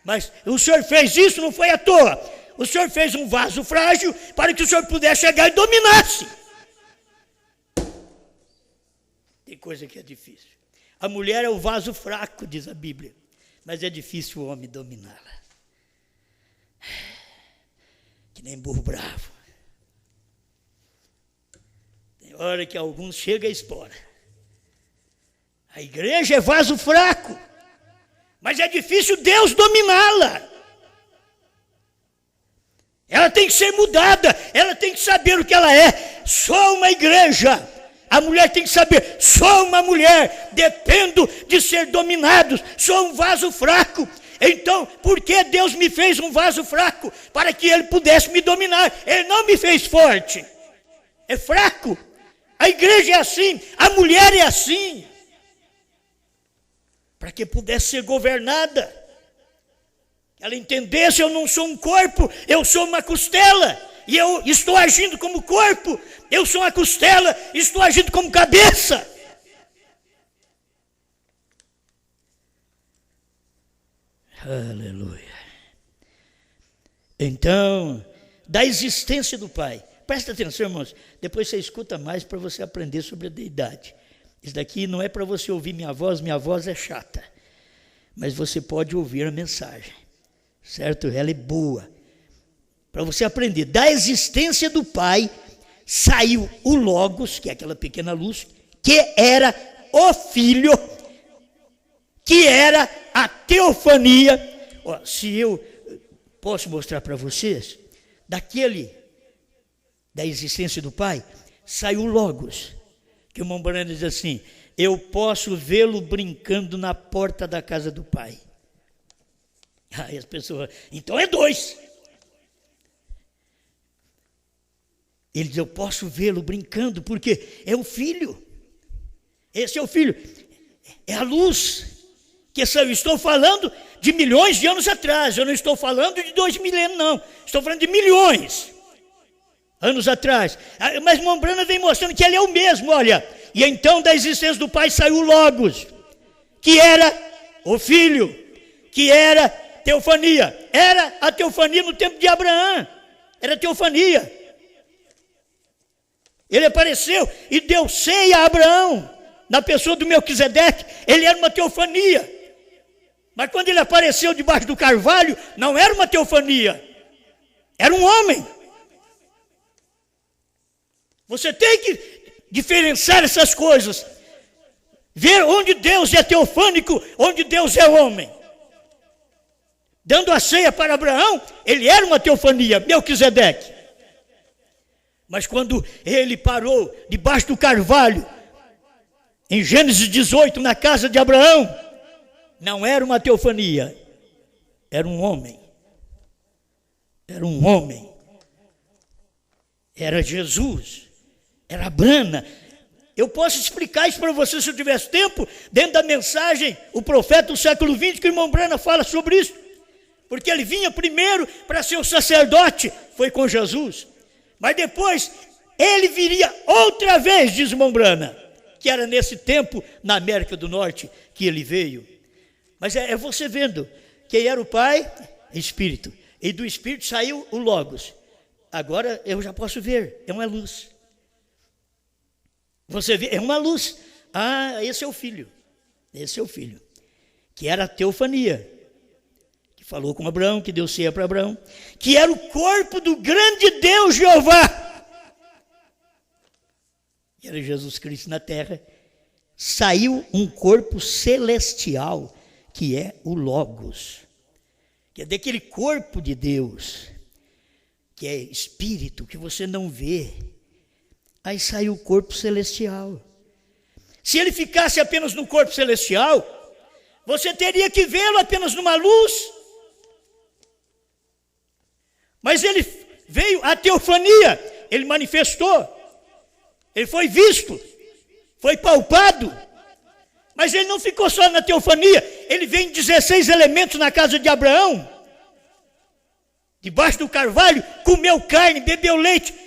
mas o Senhor fez isso, não foi à toa. O Senhor fez um vaso frágil para que o Senhor pudesse chegar e dominasse. Tem coisa que é difícil. A mulher é o vaso fraco, diz a Bíblia. mas é difícil o homem dominá-la. Que nem burro bravo. Tem hora que alguns chegam e exploram. A igreja é vaso fraco, mas é difícil Deus dominá-la. Ela tem que ser mudada, ela tem que saber o que ela é. Sou uma igreja. A mulher tem que saber, sou uma mulher, dependo de ser dominado, sou um vaso fraco. Então, por que Deus me fez um vaso fraco? Para que Ele pudesse me dominar. Ele não me fez forte, é fraco. A igreja é assim, a mulher é assim. Para que pudesse ser governada. Ela entendesse, eu não sou um corpo, eu sou uma costela. E eu estou agindo como corpo, eu sou uma costela, estou agindo como cabeça. Aleluia. Então, da existência do Pai. Presta atenção, irmãos, depois você escuta mais para você aprender sobre a deidade. Isso daqui não é para você ouvir minha voz é chata. Mas você pode ouvir a mensagem, certo? Ela é boa. Para você aprender, da existência do Pai, saiu o Logos, que é aquela pequena luz, que era o Filho, que era a teofania. Ó, se eu posso mostrar para vocês, da existência do Pai, saiu o Logos, que o irmão Branham diz assim, eu posso vê-lo brincando na porta da casa do Pai. Aí as pessoas, então é dois. Ele diz, eu posso vê-lo brincando, porque é o Filho. Esse é o Filho. É a luz. Que eu estou falando de milhões de anos atrás. Eu não estou falando de 2 milênios, não. Estou falando de milhões anos atrás. Mas Mombrana vem mostrando que ele é o mesmo, olha. E então da existência do Pai saiu o Logos, que era o Filho, que era teofania. Era a teofania no tempo de Abraão. Era teofania. Ele apareceu e deu ceia a Abraão, na pessoa do Melquisedeque. Ele era uma teofania. Mas quando ele apareceu debaixo do carvalho, não era uma teofania, era um homem. Você tem que diferenciar essas coisas. Ver onde Deus é teofânico, onde Deus é homem. Dando a ceia para Abraão, ele era uma teofania, Melquisedeque. Mas quando ele parou debaixo do carvalho, em Gênesis 18, na casa de Abraão, não era uma teofania, era um homem. Era um homem. Era Jesus. Era Brana. Eu posso explicar isso para você se eu tivesse tempo, dentro da mensagem, o profeta do século XX, que o irmão Brana fala sobre isso. Porque ele vinha primeiro para ser o sacerdote, foi com Jesus. Mas depois, ele viria outra vez, diz o irmão Brana, que era nesse tempo, na América do Norte, que ele veio. Mas é você vendo, quem era o Pai? Espírito. E do Espírito saiu o Logos. Agora eu já posso ver, é uma luz. Você vê, é uma luz. Ah, esse é o Filho. Esse é o Filho. Que era a teofania. Que falou com Abraão, que deu ceia para Abraão. Que era o corpo do grande Deus Jeová. Que era Jesus Cristo na terra. Saiu um corpo celestial, que é o Logos. Que é daquele corpo de Deus, que é espírito, que você não vê. Aí saiu o corpo celestial. Se ele ficasse apenas no corpo celestial, você teria que vê-lo apenas numa luz. Mas ele veio a teofania, ele manifestou, ele foi visto, foi palpado. Mas ele não ficou só na teofania, ele veio em 16 elementos na casa de Abraão, debaixo do carvalho, comeu carne, bebeu leite.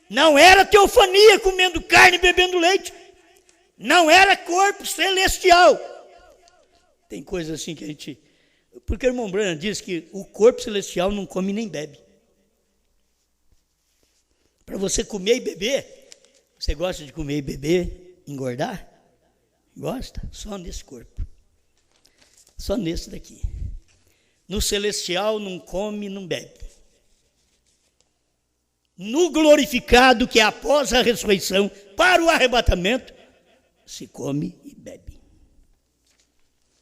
Não era teofania comendo carne e bebendo leite. Não era corpo celestial. Tem coisa assim que a gente... Porque o irmão Branham diz que o corpo celestial não come nem bebe. Para você comer e beber, você gosta de comer e beber, engordar? Gosta? Só nesse corpo. Só nesse daqui. No celestial não come, não bebe. No glorificado, que é após a ressurreição, para o arrebatamento, se come e bebe.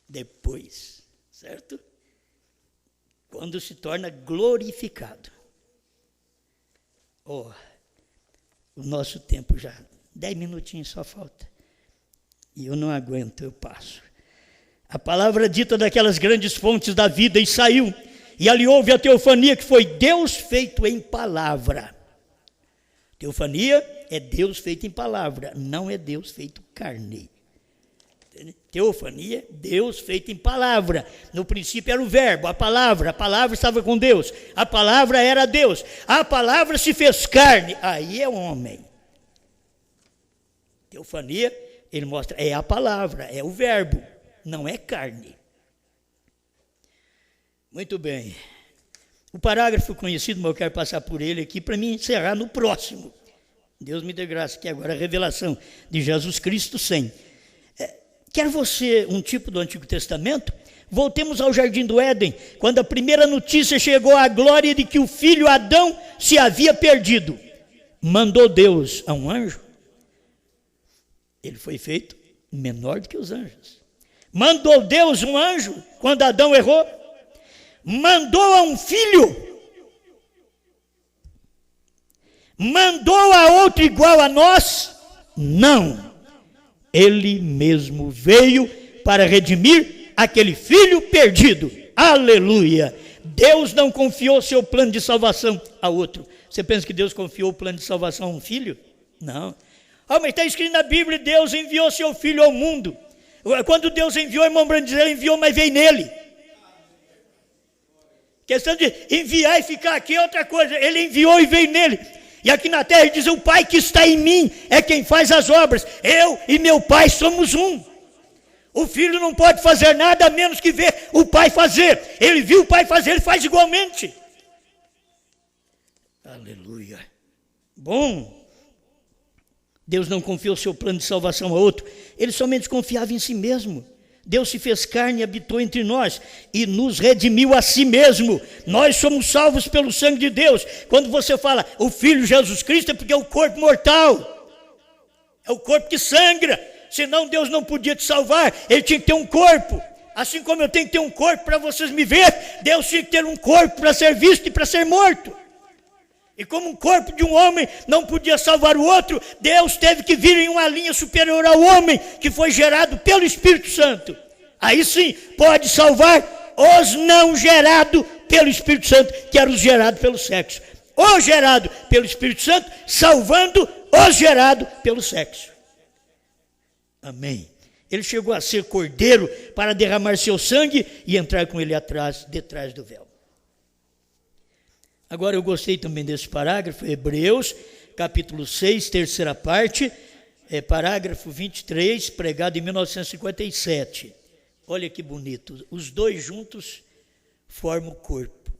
Depois, certo? Quando se torna glorificado. Oh, o nosso tempo já, 10 minutinhos só falta. E eu não aguento, eu passo. A palavra dita daquelas grandes fontes da vida, e saiu, e ali houve a teofania, que foi Deus feito em palavra. Teofania é Deus feito em palavra, não é Deus feito carne. Teofania, Deus feito em palavra. No princípio era o verbo, a palavra estava com Deus, a palavra era Deus, a palavra se fez carne, aí é homem. Teofania, ele mostra, é a palavra, é o verbo, não é carne. Muito bem. O parágrafo conhecido, mas eu quero passar por ele aqui para me encerrar no próximo. Deus me dê graça, que agora a revelação de Jesus Cristo 100. Quer você um tipo do Antigo Testamento? Voltemos ao Jardim do Éden, quando a primeira notícia chegou à glória de que o filho Adão se havia perdido. Mandou Deus a um anjo. Ele foi feito menor do que os anjos. Mandou Deus um anjo quando Adão errou. Mandou a um filho. Mandou a outro igual a nós? Não. Ele mesmo veio para redimir aquele filho perdido. Aleluia! Deus não confiou seu plano de salvação a outro. Você pensa que Deus confiou o plano de salvação a um filho? Não. Mas está escrito na Bíblia, Deus enviou seu filho ao mundo. Quando Deus enviou, irmão Brandes, ele enviou, mas veio nele. Questão de enviar e ficar aqui é outra coisa. Ele enviou e veio nele. E aqui na terra ele diz, o Pai que está em mim é quem faz as obras. Eu e meu Pai somos um. O filho não pode fazer nada a menos que ver o Pai fazer. Ele viu o Pai fazer, ele faz igualmente. Aleluia. Bom, Deus não confiou o seu plano de salvação a outro. Ele somente confiava em si mesmo. Deus se fez carne e habitou entre nós e nos redimiu a si mesmo. Nós somos salvos pelo sangue de Deus. Quando você fala o Filho Jesus Cristo, é porque é o corpo mortal. É o corpo que sangra. Senão Deus não podia te salvar. Ele tinha que ter um corpo. Assim como eu tenho que ter um corpo para vocês me verem, Deus tinha que ter um corpo para ser visto e para ser morto. E como um corpo de um homem não podia salvar o outro, Deus teve que vir em uma linha superior ao homem, que foi gerado pelo Espírito Santo. Aí sim, pode salvar os não gerados pelo Espírito Santo, que eram os gerados pelo sexo. O gerado pelo Espírito Santo, salvando os gerados pelo sexo. Amém. Ele chegou a ser cordeiro para derramar seu sangue e entrar com ele detrás do véu. Agora eu gostei também desse parágrafo, Hebreus, capítulo 6, terceira parte, parágrafo 23, pregado em 1957. Olha que bonito, os dois juntos formam o corpo.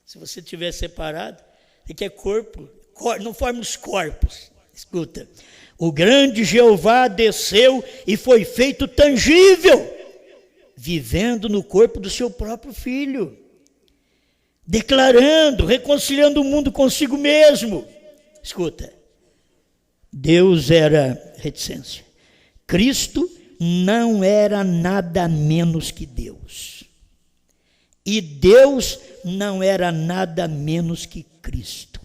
Se você tiver separado, é que é corpo, não forma os corpos. Escuta, o grande Jeová desceu e foi feito tangível, vivendo no corpo do seu próprio Filho, declarando, reconciliando o mundo consigo mesmo. Escuta, Deus era reticência. Cristo não era nada menos que Deus. E Deus não era nada menos que Cristo.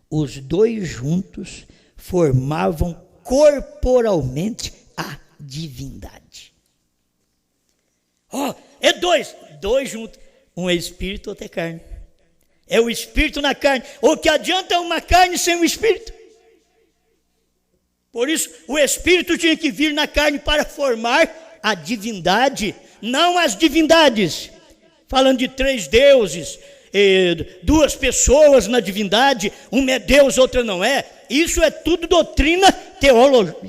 Os dois juntos formavam corporalmente a divindade. É dois juntos. Um é espírito, outro é carne. É o espírito na carne. O que adianta uma carne sem o espírito? Por isso, o espírito tinha que vir na carne para formar a divindade, não as divindades. Falando de 3 deuses, 2 pessoas na divindade, uma é Deus, outra não é. Isso é tudo doutrina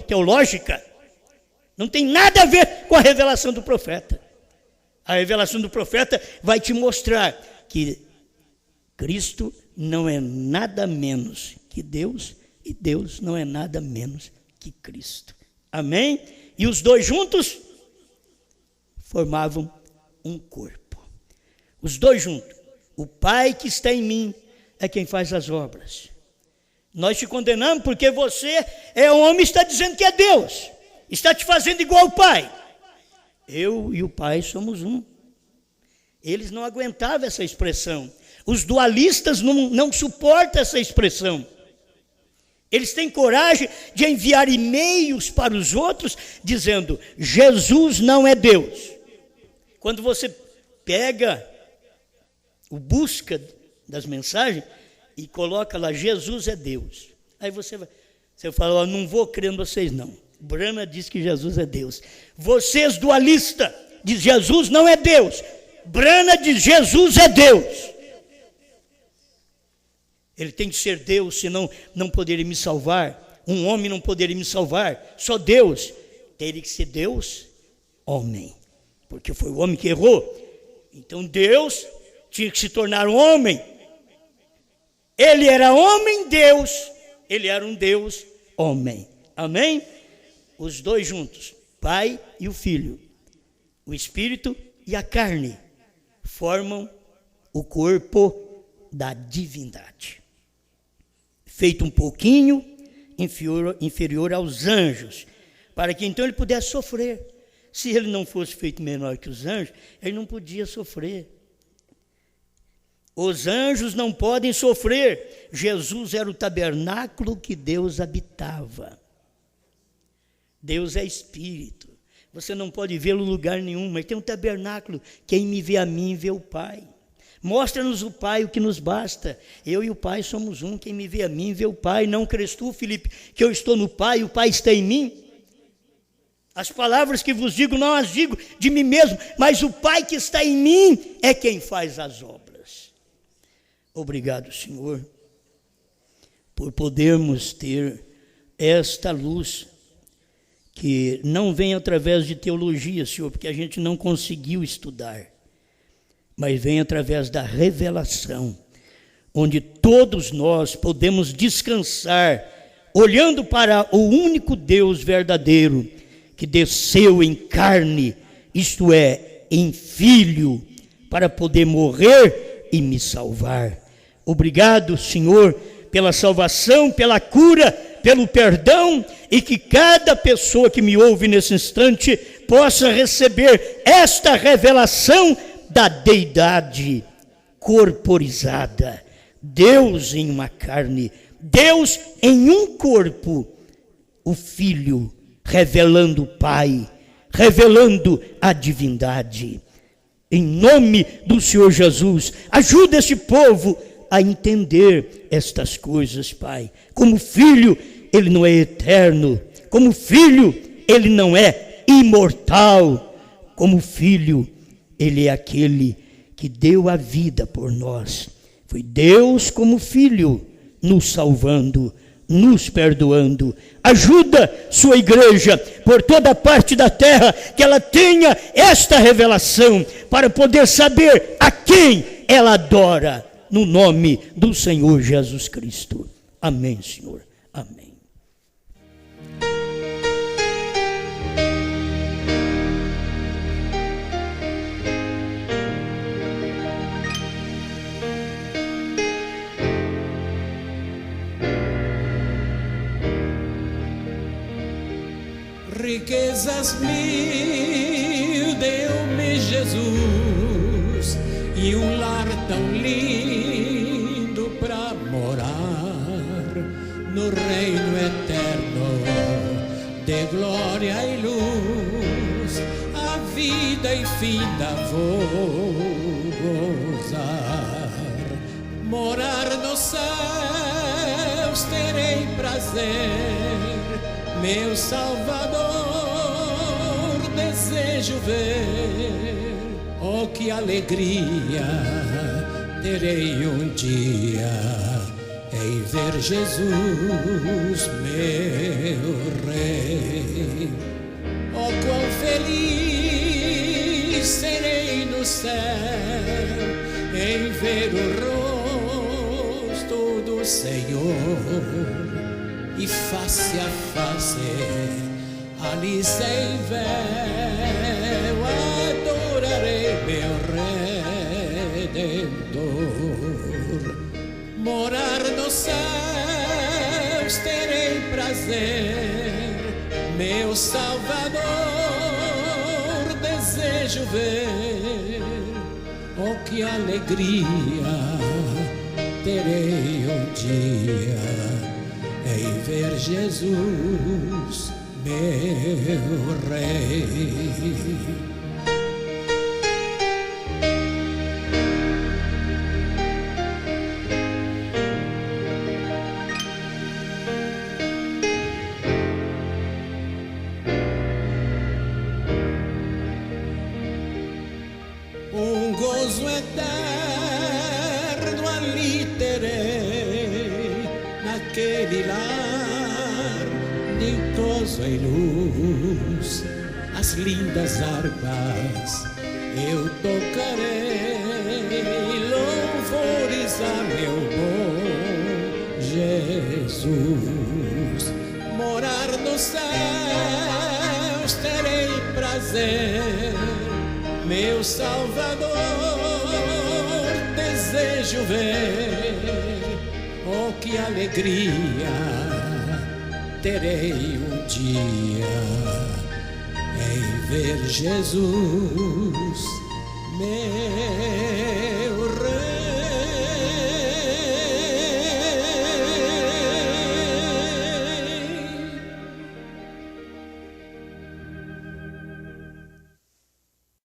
teológica. Não tem nada a ver com a revelação do profeta. A revelação do profeta vai te mostrar que Cristo não é nada menos que Deus e Deus não é nada menos que Cristo. Amém? E os dois juntos formavam um corpo. Os dois juntos. O Pai que está em mim é quem faz as obras. Nós te condenamos porque você é homem e está dizendo que é Deus. Está te fazendo igual ao Pai. Eu e o Pai somos um. Eles não aguentavam essa expressão. Os dualistas não suportam essa expressão. Eles têm coragem de enviar e-mails para os outros dizendo: Jesus não é Deus. Quando você pega o busca das mensagens e coloca lá, Jesus é Deus. Aí você fala, não vou crer em vocês não. Brana diz que Jesus é Deus. Vocês dualistas dizem Jesus não é Deus. Brana diz Jesus é Deus. Ele tem que ser Deus, senão não poderia me salvar. Um homem não poderia me salvar. Só Deus. Teria que ser Deus, homem. Porque foi o homem que errou. Então Deus tinha que se tornar um homem. Ele era homem, Deus. Ele era um Deus, homem. Amém? Os dois juntos, Pai e o Filho, o Espírito e a carne, formam o corpo da divindade. Feito um pouquinho inferior aos anjos, para que então ele pudesse sofrer. Se ele não fosse feito menor que os anjos, ele não podia sofrer. Os anjos não podem sofrer. Jesus era o tabernáculo que Deus habitava. Deus é Espírito. Você não pode vê-lo em lugar nenhum, mas tem um tabernáculo. Quem me vê a mim, vê o Pai. Mostra-nos o Pai, o que nos basta. Eu e o Pai somos um. Quem me vê a mim, vê o Pai. Não crês tu, Filipe, que eu estou no Pai e o Pai está em mim? As palavras que vos digo, não as digo de mim mesmo, mas o Pai que está em mim é quem faz as obras. Obrigado, Senhor, por podermos ter esta luz, que não vem através de teologia, Senhor, porque a gente não conseguiu estudar, mas vem através da revelação, onde todos nós podemos descansar, olhando para o único Deus verdadeiro, que desceu em carne, isto é, em Filho, para poder morrer e me salvar. Obrigado, Senhor, pela salvação, pela cura, pelo perdão, e que cada pessoa que me ouve nesse instante possa receber esta revelação da deidade corporizada. Deus em uma carne, Deus em um corpo, o Filho revelando o Pai, revelando a divindade. Em nome do Senhor Jesus, ajuda este povo a entender estas coisas, Pai. Como Filho, Ele não é eterno. Como Filho, Ele não é imortal. Como Filho, Ele é aquele que deu a vida por nós. Foi Deus como Filho, nos salvando, nos perdoando. Ajuda sua igreja por toda parte da terra, que ela tenha esta revelação, para poder saber a quem ela adora, no nome do Senhor Jesus Cristo. Amém, Senhor. Amém. Riquezas mil deu-me Jesus, e um lar tão lindo para morar no reino eterno de glória e luz. A vida infinita vou gozar, morar nos céus terei prazer. Meu Salvador desejo ver, oh que alegria terei um dia em ver Jesus, meu Rei. Oh quão feliz serei no céu em ver o rosto do Senhor, e face a face, ali sem véu, adorarei meu Redentor. Morar nos céus terei prazer, meu Salvador desejo ver. Oh, que alegria terei um dia em ver Jesus, meu Rei. Um gozo eterno ali terei, naquele lar ditoso em luz. As lindas harpas eu tocarei, louvores a meu bom Jesus. Morar nos céus terei prazer, meu Salvador desejo ver. Oh, que alegria terei um dia em ver Jesus, meu Rei.